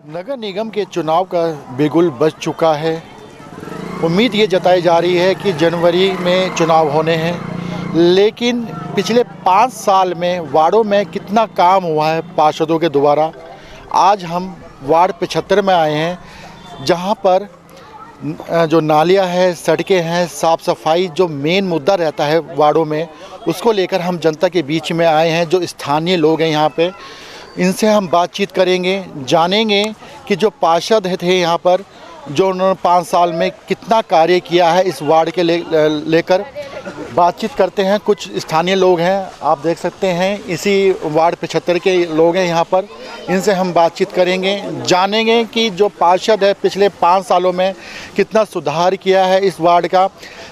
नगर निगम के चुनाव का बिगुल बज चुका है। उम्मीद ये जताई जा रही है कि जनवरी में चुनाव होने हैं, लेकिन पिछले 5 साल में वार्डों में कितना काम हुआ है पार्षदों के द्वारा। आज हम वार्ड 75 में आए हैं, जहां पर जो नालियां हैं, सड़कें हैं, साफ़ सफाई जो मेन मुद्दा रहता है वार्डों में, उसको लेकर हम जनता के बीच में आए हैं। जो स्थानीय लोग हैं यहाँ पे, इनसे हम बातचीत करेंगे, जानेंगे कि जो पार्षद थे यहाँ पर, जो उन्होंने 5 साल में कितना कार्य किया है इस वार्ड के लेकर बातचीत करते हैं। कुछ स्थानीय लोग हैं, आप देख सकते हैं, इसी वार्ड 75 के लोग हैं यहाँ पर। इनसे हम बातचीत करेंगे, जानेंगे कि जो पार्षद है पिछले 5 सालों में कितना सुधार किया है इस वार्ड का,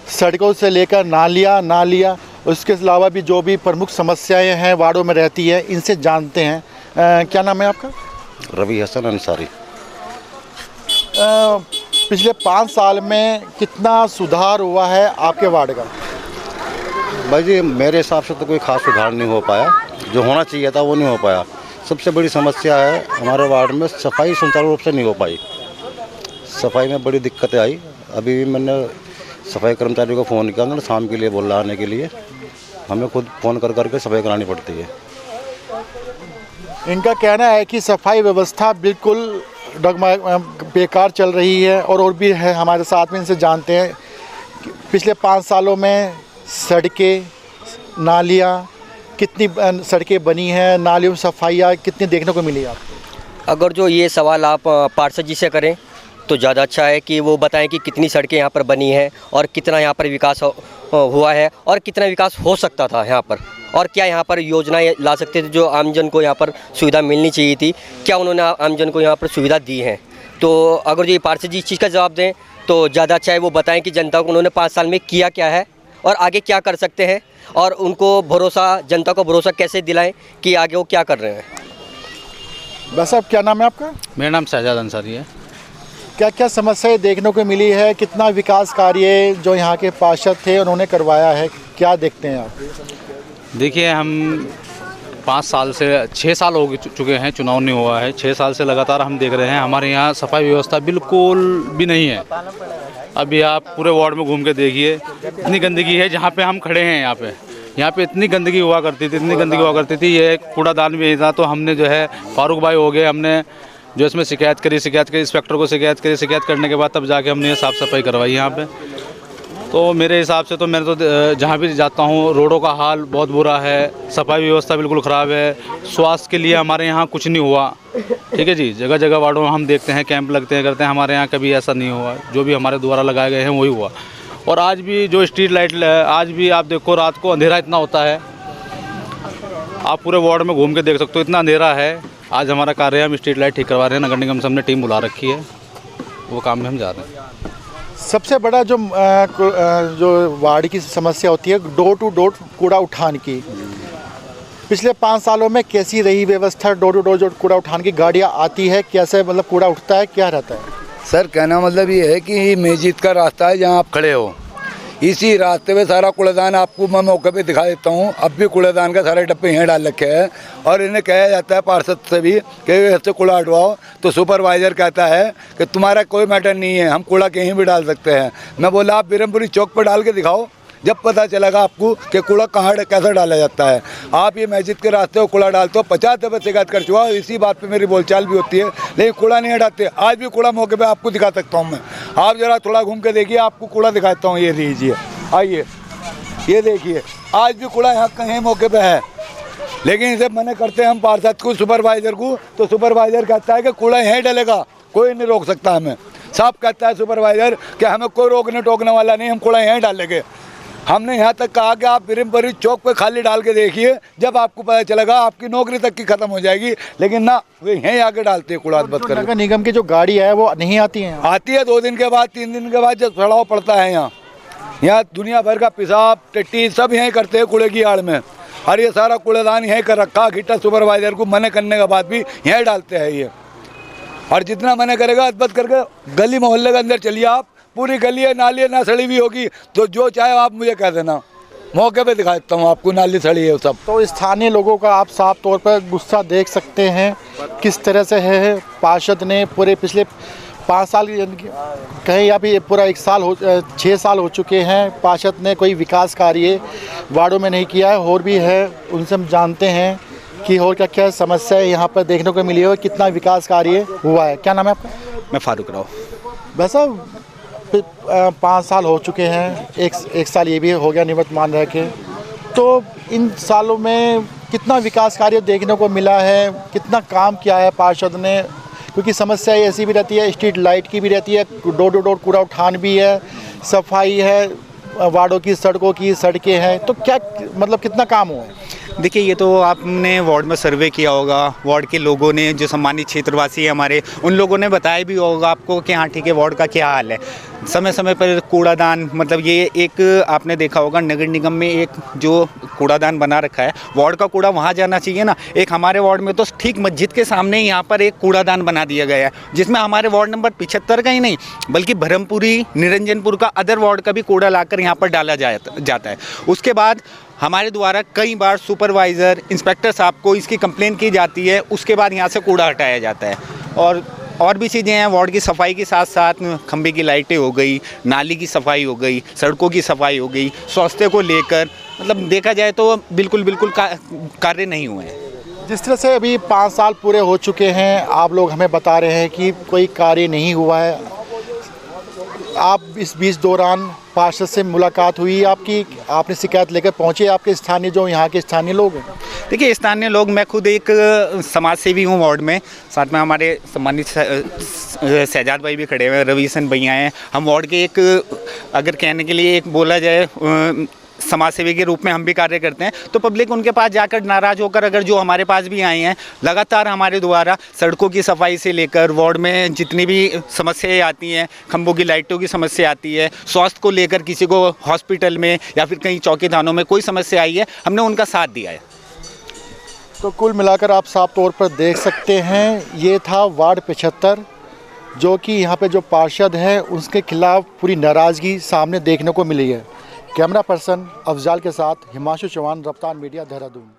सड़कों से लेकर नालियाँ, उसके अलावा भी जो भी प्रमुख समस्याएं हैं वार्डों में रहती है, इनसे जानते हैं। क्या नाम है आपका? रवि हसन अंसारी। पिछले 5 साल में कितना सुधार हुआ है आपके वार्ड का? भाई जी, मेरे हिसाब से तो कोई खास सुधार नहीं हो पाया। जो होना चाहिए था वो नहीं हो पाया। सबसे बड़ी समस्या है हमारे वार्ड में सफाई सुचारू रूप से नहीं हो पाई। सफाई में बड़ी दिक्कतें आई। अभी भी मैंने सफाई कर्मचारी को फ़ोन किया, उन्होंने शाम के लिए बोला आने के लिए। हमें खुद फ़ोन कर करके सफाई करानी पड़ती है। इनका कहना है कि सफाई व्यवस्था बिल्कुल बेकार चल रही है। और भी है हमारे साथ में, इनसे जानते हैं कि पिछले 5 सालों में सड़कें, नालियाँ, कितनी सड़कें बनी हैं, नालियों में सफाइयाँ कितनी देखने को मिली आपको? अगर जो ये सवाल आप पार्षद जी से करें तो ज़्यादा अच्छा है कि वो बताएं कि कितनी सड़कें यहाँ पर बनी हैं और कितना यहाँ पर विकास हुआ है और कितना विकास हो सकता था यहाँ पर, और क्या यहाँ पर योजनाएं ला सकते थे जो आमजन को यहाँ पर सुविधा मिलनी चाहिए थी, क्या उन्होंने आमजन को यहाँ पर सुविधा दी है। तो अगर जो ये पार्षद जी इस चीज़ का जवाब दें तो ज़्यादा अच्छा है। वो बताएं कि जनता को उन्होंने 5 साल में किया क्या है और आगे क्या कर सकते हैं, और उनको भरोसा, जनता को भरोसा कैसे दिलाएं कि आगे वो क्या कर रहे हैं। बस अब क्या नाम है आपका? मेरा नाम शहजाद अंसारी है। क्या क्या समस्याएं देखने को मिली है, कितना विकास कार्य जो यहाँ के पार्षद थे उन्होंने करवाया है, क्या देखते हैं आप? देखिए, हम 5 साल से 6 साल हो चुके हैं, चुनाव नहीं हुआ है। 6 साल से लगातार हम देख रहे हैं हमारे यहाँ सफाई व्यवस्था बिल्कुल भी नहीं है। अभी आप पूरे वार्ड में घूम के देखिए, इतनी गंदगी है। जहाँ पे हम खड़े हैं यहाँ पे इतनी गंदगी हुआ करती थी, ये कूड़ादान भी नहीं था। तो हमने जो है फारूक भाई हो गए, हमने जो इसमें शिकायत करी, इंस्पेक्टर को शिकायत करने के बाद तब जाके हमने ये साफ़ सफाई करवाई यहाँ पे। तो मेरे हिसाब से तो मैं तो जहाँ भी जाता हूँ रोडों का हाल बहुत बुरा है, सफाई व्यवस्था बिल्कुल ख़राब है। स्वास्थ्य के लिए हमारे यहाँ कुछ नहीं हुआ, ठीक है जी। जगह जगह वार्डों में हम देखते हैं कैंप लगते हैं, करते हैं, हमारे यहाँ कभी ऐसा नहीं हुआ। जो भी हमारे द्वारा लगाए गए हैं वही हुआ। और आज भी जो स्ट्रीट लाइट, आज भी आप देखो रात को अंधेरा इतना होता है, आप पूरे वार्ड में घूम के देख सकते हो, इतना अंधेरा है। आज हमारा कार्य है, हम स्ट्रीट लाइट ठीक करवा रहे हैं। नगर निगम से हमने टीम बुला रखी है, वो काम में हम जा रहे हैं। सबसे बड़ा जो वार्ड की समस्या होती है डोर टू डोर कूड़ा उठान की, पिछले 5 सालों में कैसी रही व्यवस्था? डोर टू डोर जो कूड़ा उठान की गाड़ियाँ आती है, कैसे मतलब कूड़ा उठता है, क्या रहता है? सर, कहना मतलब ये है कि मस्जिद का रास्ता है जहाँ आप खड़े हो, इसी रास्ते में सारा कूड़ादान आपको मैं मौके पे दिखा देता हूँ। अब भी कूड़ादान का सारे डब्बे यहाँ डाल रखे हैं और इन्हें कहा जाता है पार्षद से भी कि ऐसे कूड़ा हटवाओ, तो सुपरवाइज़र कहता है कि तुम्हारा कोई मैटर नहीं है, हम कूड़ा कहीं भी डाल सकते हैं। मैं बोला आप बिरमपुरी चौक पर डाल के दिखाओ, जब पता चलेगा आपको कि कूड़ा कहाँ कैसे डाला जाता है। आप ये मस्जिद के रास्ते को कूड़ा डालते हो, 50 दफ़ा शिकायत कर चुका, इसी बात पे मेरी बोलचाल भी होती है, लेकिन कूड़ा नहीं हटाते। आज भी कूड़ा मौके पे आपको दिखा सकता हूँ मैं, आप ज़रा थोड़ा घूम के देखिए, आपको कूड़ा दिखाता हूँ। ये लीजिए, आइए, ये देखिए, आज भी कूड़ा यहाँ कहीं मौके पे है। लेकिन इसे मना करते हैं हम पार्षद को, सुपरवाइज़र को, तो सुपरवाइज़र कहता है कि कूड़ा यहीं डलेगा, कोई नहीं रोक सकता हमें। साफ कहता है सुपरवाइज़र कि हमें कोई रोकने टोकने वाला नहीं, हम कूड़ा यहीं डालेंगे। हमने यहाँ तक कहा कि आप बिरमपुरी चौक पे खाली डाल के देखिए, जब आपको पता चलेगा आपकी नौकरी तक की खत्म हो जाएगी। लेकिन ना, वे यहीं आके डालते हैं कूड़ा। बत कर नगर निगम की जो गाड़ी है वो नहीं आती है? आती है 2 दिन के बाद, 3 दिन के बाद, जब सड़ाव पड़ता है यहाँ दुनिया भर का पेशाब टट्टी सब यहीं करते हैं कूड़े की आड़ में। और ये सारा कूड़ेदान यहीं कर रखा, घिट्टा सुपरवाइज़र को मना करने के बाद भी यहीं डालते हैं ये। और जितना मना करेगा अदबत करके गली मोहल्ले के अंदर चलिए आप, पूरी गली है, नाली है, ना सड़ी हुई होगी, तो जो चाहे आप मुझे कह देना। मौके पे दिखा देता हूँ आपको, नाली सड़ी है वो सब। तो स्थानीय लोगों का आप साफ तौर पर गुस्सा देख सकते हैं किस तरह से है। पार्षद ने पूरे पिछले 5 साल कहें या फिर पूरा 1 साल 6 साल हो चुके हैं, पार्षद ने कोई विकास कार्य वार्डों में नहीं किया है। और भी है, उनसे हम जानते हैं कि और क्या क्या समस्या यहाँ पर देखने को मिली है और कितना विकास कार्य हुआ है। क्या नाम है आपका? मैं फारूक राव। वैसा 5 साल हो चुके हैं, एक साल ये भी हो गया निवर्तमान रह के। तो इन सालों में कितना विकास कार्य देखने को मिला है, कितना काम किया है पार्षद ने? क्योंकि समस्या ऐसी भी रहती है, स्ट्रीट लाइट की भी रहती है, डोर टू डोर कूड़ा उठान भी है, सफाई है, वार्डों की सड़कों की सड़कें हैं। तो क्या मतलब कितना काम हुआ है? देखिए, ये तो आपने वार्ड में सर्वे किया होगा, वार्ड के लोगों ने, जो सम्मानित क्षेत्रवासी हैं हमारे, उन लोगों ने बताया भी होगा आपको कि हाँ ठीक है, वार्ड का क्या हाल है। समय समय पर कूड़ादान, मतलब ये एक आपने देखा होगा नगर निगम में एक जो कूड़ादान बना रखा है, वार्ड का कूड़ा वहाँ जाना चाहिए ना। एक हमारे वार्ड में तो ठीक मस्जिद के सामने ही यहाँ पर एक कूड़ादान बना दिया गया है, जिसमें हमारे वार्ड नंबर 75 का ही नहीं बल्कि भरमपुरी, निरंजनपुर का, अदर वार्ड का भी कूड़ा लाकर यहाँ पर डाला जाता है। उसके बाद हमारे द्वारा कई बार सुपरवाइज़र, इंस्पेक्टर साहब को इसकी कंप्लेन की जाती है, उसके बाद यहाँ से कूड़ा हटाया जाता है। और भी चीज़ें हैं, वार्ड की सफाई के साथ साथ खंबे की लाइटें हो गई, नाली की सफाई हो गई, सड़कों की सफाई हो गई, स्वास्थ्य को लेकर मतलब देखा जाए तो बिल्कुल कार्य नहीं हुए हैं। जिस तरह से अभी 5 साल पूरे हो चुके हैं, आप लोग हमें बता रहे हैं कि कोई कार्य नहीं हुआ है। आप इस बीच दौरान पार्षद से मुलाकात हुई आपकी, आपने शिकायत लेकर पहुंचे आपके स्थानीय, जो यहाँ के स्थानीय लोग हैं? देखिए, स्थानीय लोग, मैं खुद एक समाज सेवी हूँ वार्ड में, साथ में हमारे सम्मानित शहजाद भाई भी खड़े हुए हैं, रविशन भैया हैं। हम वार्ड के एक, अगर कहने के लिए एक बोला जाए, समाज सेवी के रूप में हम भी कार्य करते हैं। तो पब्लिक उनके पास जाकर नाराज़ होकर अगर जो हमारे पास भी आए हैं, लगातार हमारे द्वारा सड़कों की सफाई से लेकर वार्ड में जितनी भी समस्याएं आती हैं, खंभों की लाइटों की समस्या आती है, स्वास्थ्य को लेकर किसी को हॉस्पिटल में या फिर कहीं चौकी थानों में कोई समस्या आई है, हमने उनका साथ दिया है। तो कुल मिलाकर आप साफ तौर पर देख सकते हैं, ये था वार्ड 75, जो कि यहाँ पे जो पार्षद है उसके खिलाफ पूरी नाराज़गी सामने देखने को मिली है। कैमरा पर्सन अफजाल के साथ हिमांशु चौहान, रफ्तार मीडिया, देहरादून।